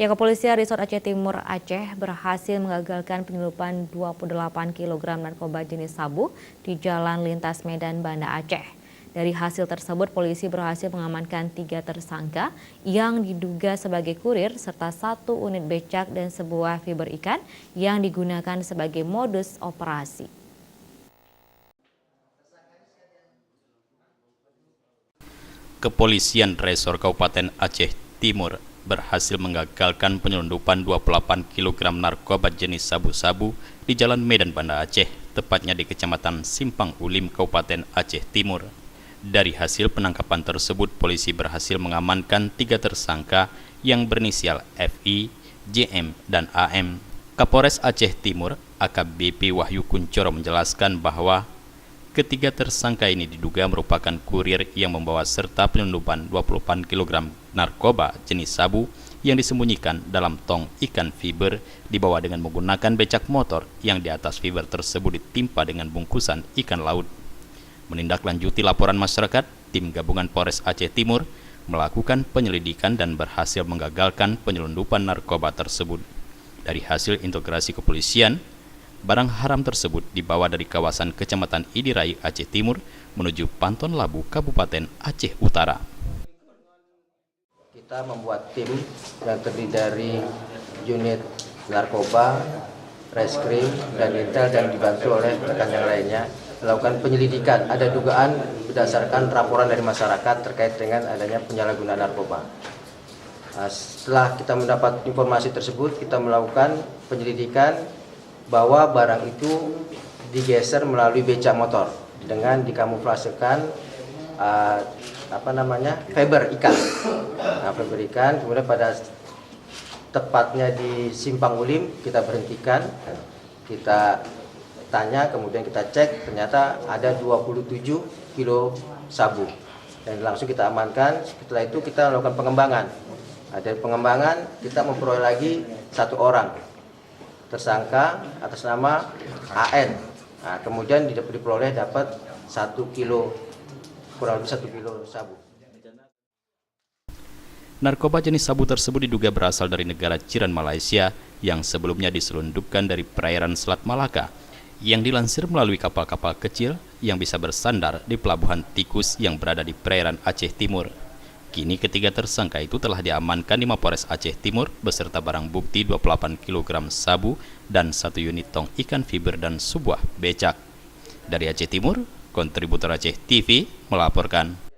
Ya, Kepolisian Resort Aceh Timur Aceh berhasil mengagalkan penyelundupan 28 kg narkoba jenis sabu di Jalan Lintas Medan, Banda Aceh. Dari hasil tersebut, polisi berhasil mengamankan 3 tersangka yang diduga sebagai kurir serta 1 unit becak dan sebuah fiber ikan yang digunakan sebagai modus operasi. Kepolisian Resor Kabupaten Aceh Timur berhasil menggagalkan penyelundupan 28 kg narkoba jenis sabu-sabu di Jalan Medan, Banda Aceh, tepatnya di Kecamatan Simpang Ulim, Kabupaten Aceh Timur. Dari hasil penangkapan tersebut, polisi berhasil mengamankan 3 tersangka yang berinisial FI, JM, dan AM. Kapolres Aceh Timur, AKBP Wahyu Kuncoro menjelaskan bahwa ketiga tersangka ini diduga merupakan kurir yang membawa serta penyelundupan 28 kg narkoba jenis sabu yang disembunyikan dalam tong ikan fiber dibawa dengan menggunakan becak motor yang di atas fiber tersebut ditimpa dengan bungkusan ikan laut. Menindaklanjuti laporan masyarakat, tim gabungan Polres Aceh Timur melakukan penyelidikan dan berhasil menggagalkan penyelundupan narkoba tersebut. Dari hasil integrasi kepolisian, barang haram tersebut dibawa dari kawasan Kecamatan Idirai, Aceh Timur menuju Panton Labu, Kabupaten Aceh Utara. Kita membuat tim yang terdiri dari unit narkoba, reskrim, dan intel dan dibantu oleh rekan yang lainnya melakukan penyelidikan. Ada dugaan berdasarkan laporan dari masyarakat terkait dengan adanya penyalahgunaan narkoba. Setelah kita mendapat informasi tersebut, kita melakukan penyelidikan bahwa barang itu digeser melalui becak motor dengan dikamuflasekan fiber ikan. Fiber ikan. Kemudian pada tepatnya di Simpang Ulim kita berhentikan, kita tanya, kemudian kita cek, ternyata ada 27 kilo sabu dan langsung kita amankan. Setelah itu kita melakukan pengembangan. Dari pengembangan kita memperoleh lagi 1 orang tersangka atas nama AN. Kemudian diperoleh dapat 1 kilo, kurang lebih 1 kilo sabu. Narkoba jenis sabu tersebut diduga berasal dari negara jiran Malaysia yang sebelumnya diselundupkan dari perairan Selat Malaka, yang dilansir melalui kapal-kapal kecil yang bisa bersandar di Pelabuhan Tikus yang berada di perairan Aceh Timur. Kini ketiga tersangka itu telah diamankan di Mapolres Aceh Timur beserta barang bukti 28 kg sabu dan 1 unit tong ikan fiber dan sebuah becak. Dari Aceh Timur, kontributor Aceh TV melaporkan.